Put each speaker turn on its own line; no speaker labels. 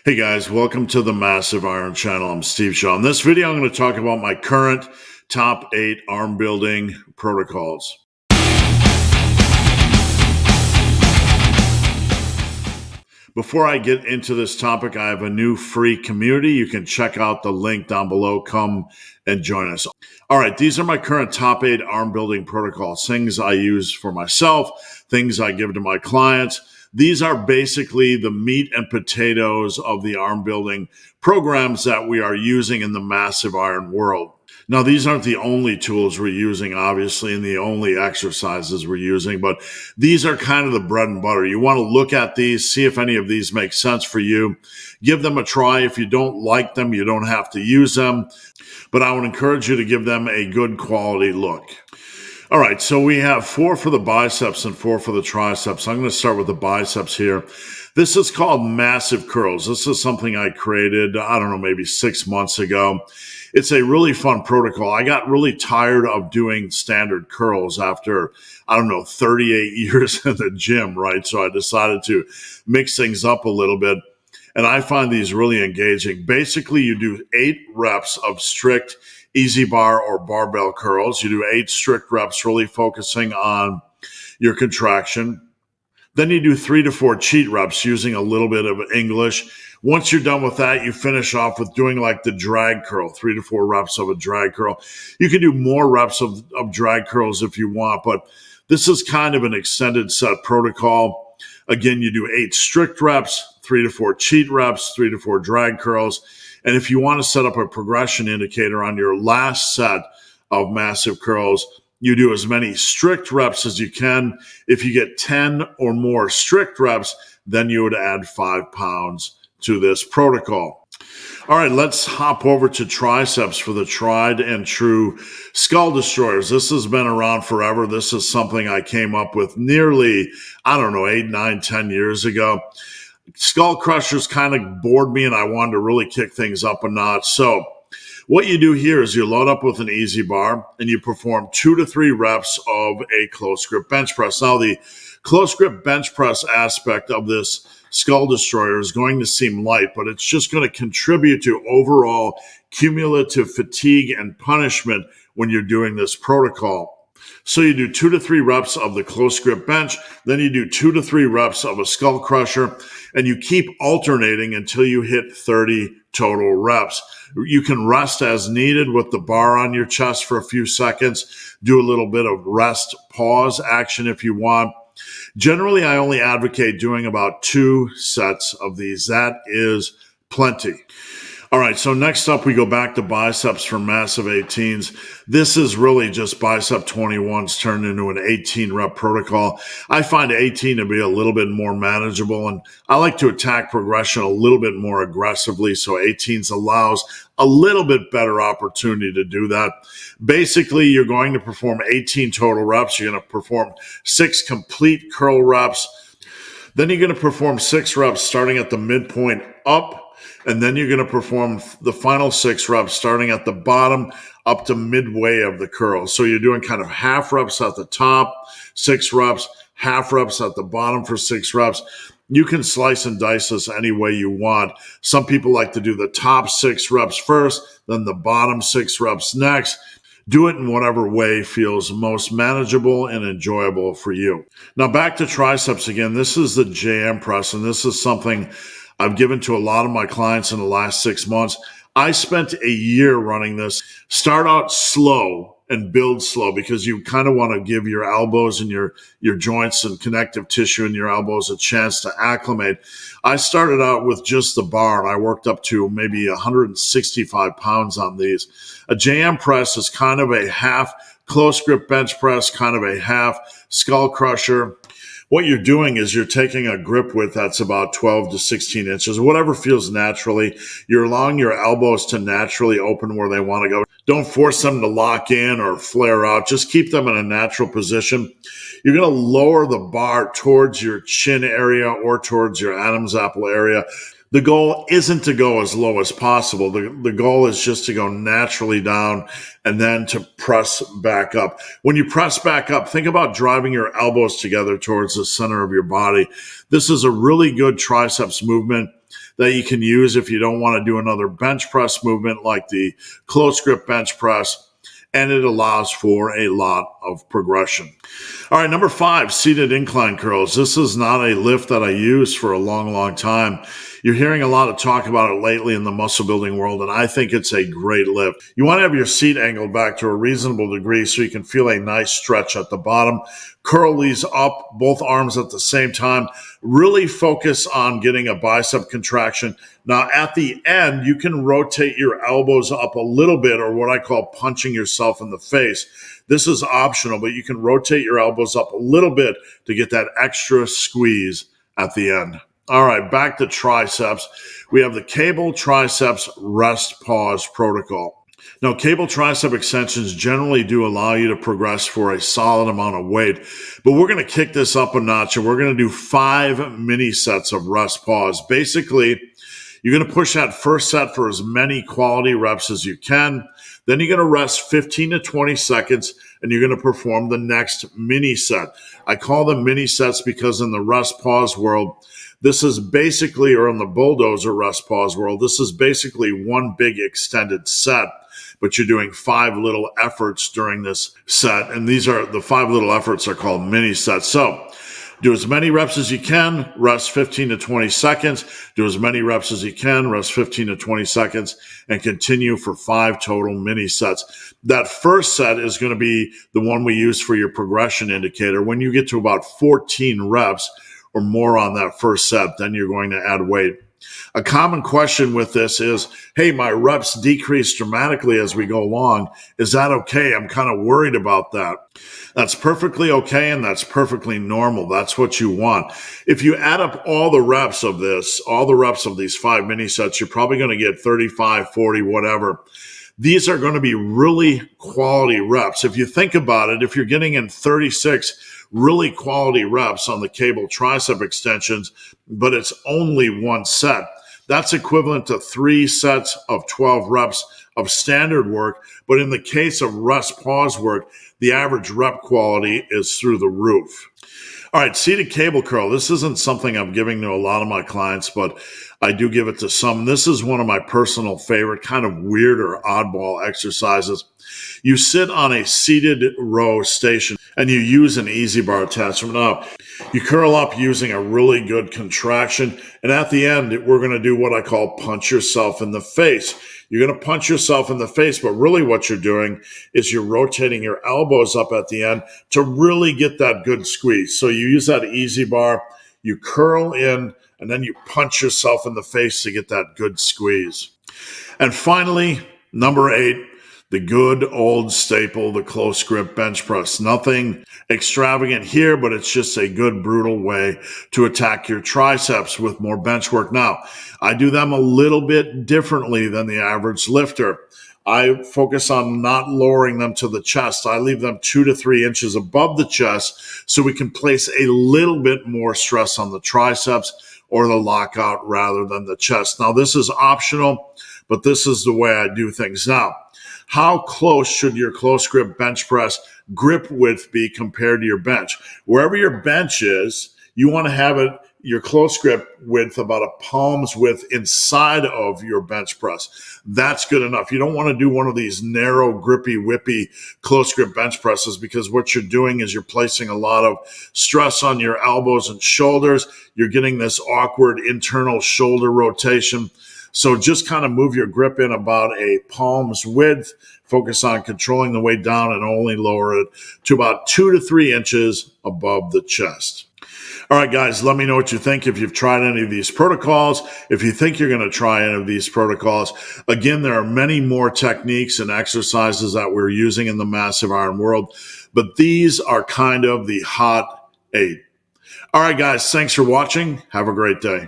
Hey guys, welcome to the Massive Iron Channel. I'm Steve Shaw. In this video, I'm going to talk about my current top 8 arm building protocols. Before I get into this topic, I have a new free community. You can check out the link down below. Come and join us. All right, these are my current top 8 arm building protocols, things I use for myself, things I give to my clients. These are basically the meat and potatoes of the arm building programs that we are using in the massive iron world. Now, these aren't the only tools we're using, obviously, and the only exercises we're using, but these are kind of the bread and butter. You want to look at these, see if any of these make sense for you. Give them a try. If you don't like them, you don't have to use them, but I would encourage you to give them a good quality look. All right, so we have 4 for the biceps and 4 for the triceps. I'm going to start with the biceps here. This is called massive curls. This is something I created, I don't know, maybe 6 months ago. It's a really fun protocol. I got really tired of doing standard curls after, 38 years in the gym, right? So I decided to mix things up a little bit. And I find these really engaging. Basically, you do 8 reps of strict easy bar or barbell curls. You do 8 strict reps, really focusing on your contraction. Then you do 3 to 4 cheat reps using a little bit of English. Once you're done with that, you finish off with doing like the drag curl, 3 to 4 reps of a drag curl. You can do more reps of drag curls if you want, but this is kind of an extended set protocol. Again, you do 8 strict reps, 3 to 4 cheat reps, 3 to 4 drag curls. And if you want to set up a progression indicator on your last set of massive curls, you do as many strict reps as you can. If you get 10 or more strict reps, then you would add 5 pounds to this protocol. All right, let's hop over to triceps for the tried and true skull destroyers. This has been around forever. This is something I came up with nearly, 8, 9, 10 years ago. Skull crushers kind of bored me and I wanted to really kick things up a notch. So what you do here is you load up with an easy bar and you perform 2 to 3 reps of a close grip bench press. Now, the close grip bench press aspect of this skull destroyer is going to seem light, but it's just going to contribute to overall cumulative fatigue and punishment when you're doing this protocol. So you do 2 to 3 reps of the close grip bench, then you do 2 to 3 reps of a skull crusher, and you keep alternating until you hit 30 total reps. You can rest as needed with the bar on your chest for a few seconds, do a little bit of rest pause action if you want. Generally, I only advocate doing about 2 sets of these. That is plenty. All right, so next up, we go back to biceps for massive 18s. This is really just bicep 21s turned into an 18 rep protocol. I find 18 to be a little bit more manageable, and I like to attack progression a little bit more aggressively, so 18s allows a little bit better opportunity to do that. Basically, you're going to perform 18 total reps. You're going to perform 6 complete curl reps. Then you're going to perform 6 reps starting at the midpoint up. And then you're going to perform the final 6 reps starting at the bottom up to midway of the curl. So you're doing kind of half reps at the top, 6 reps, half reps at the bottom for 6 reps. You can slice and dice this any way you want. Some people like to do the top 6 reps first, then the bottom 6 reps next. Do it in whatever way feels most manageable and enjoyable for you. Now back to triceps again. This is the JM press, and this is something I've given to a lot of my clients in the last 6 months. I spent a year running this. Start out slow and build slow because you kind of want to give your elbows and your joints and connective tissue in your elbows a chance to acclimate. I started out with just the bar and I worked up to maybe 165 pounds on these. A JM press is kind of a half close grip bench press, kind of a half skull crusher. What you're doing is you're taking a grip width that's about 12 to 16 inches, whatever feels naturally. You're allowing your elbows to naturally open where they want to go. Don't force them to lock in or flare out. Just keep them in a natural position. You're going to lower the bar towards your chin area or towards your Adam's apple area. The goal isn't to go as low as possible. The goal is just to go naturally down and then to press back up. When you press back up, think about driving your elbows together towards the center of your body. This is a really good triceps movement that you can use if you don't want to do another bench press movement like the close grip bench press. And it allows for a lot of progression. All right, number 5, seated incline curls. This is not a lift that I use for a long, long time. You're hearing a lot of talk about it lately in the muscle building world, and I think it's a great lift. You want to have your seat angled back to a reasonable degree so you can feel a nice stretch at the bottom. Curl these up, both arms at the same time. Really focus on getting a bicep contraction. Now, at the end, you can rotate your elbows up a little bit, or what I call punching yourself in the face. This is optional, but you can rotate your elbows up a little bit to get that extra squeeze at the end. All right, back to triceps. We have the cable triceps rest pause protocol. Now, cable tricep extensions generally do allow you to progress for a solid amount of weight, but we're going to kick this up a notch and we're going to do 5 mini sets of rest pause. Basically, you're going to push that first set for as many quality reps as you can. Then you're going to rest 15 to 20 seconds and you're going to perform the next mini set. I call them mini sets because in the rest pause world, this is basically, or in the bulldozer rest pause world, this is basically one big extended set, but you're doing 5 little efforts during this set. And these are the 5 little efforts are called mini sets. So do as many reps as you can, rest 15 to 20 seconds. Do as many reps as you can, rest 15 to 20 seconds, and continue for 5 total mini sets. That first set is going to be the one we use for your progression indicator. When you get to about 14 reps or more on that first set, then you're going to add weight. A common question with this is, hey, my reps decrease dramatically as we go along. Is that okay? I'm kind of worried about that. That's perfectly okay, and that's perfectly normal. That's what you want. If you add up all the reps of this, all the reps of these 5 mini sets, you're probably going to get 35, 40, whatever. These are going to be really quality reps. If you think about it, if you're getting in 36 really quality reps on the cable tricep extensions, but it's only one set, that's equivalent to 3 sets of 12 reps of standard work. But in the case of rest pause work, the average rep quality is through the roof. All right, seated cable curl. This isn't something I'm giving to a lot of my clients, but I do give it to some. This is one of my personal favorite, kind of weird or oddball exercises. You sit on a seated row station and you use an easy bar attachment. Now, you curl up using a really good contraction. And at the end, we're going to do what I call punch yourself in the face. You're going to punch yourself in the face, but really what you're doing is you're rotating your elbows up at the end to really get that good squeeze. So you use that easy bar, you curl in, and then you punch yourself in the face to get that good squeeze. And finally, number 8, the good old staple, the close grip bench press. Nothing extravagant here, but it's just a good, brutal way to attack your triceps with more bench work. Now, I do them a little bit differently than the average lifter. I focus on not lowering them to the chest. I leave them 2 to 3 inches above the chest so we can place a little bit more stress on the triceps or the lockout rather than the chest. Now, this is optional, but this is the way I do things. Now, how close should your close grip bench press grip width be compared to your bench? Wherever your bench is, you want to have it your close grip width about a palm's width inside of your bench press. That's good enough. You don't want to do one of these narrow, grippy, whippy close grip bench presses because what you're doing is you're placing a lot of stress on your elbows and shoulders. You're getting this awkward internal shoulder rotation. So just kind of move your grip in about a palm's width, focus on controlling the weight down and only lower it to about 2 to 3 inches above the chest. All right, guys, let me know what you think if you've tried any of these protocols, if you think you're going to try any of these protocols. Again, there are many more techniques and exercises that we're using in the massive iron world, but these are kind of the hot 8. All right, guys, thanks for watching. Have a great day.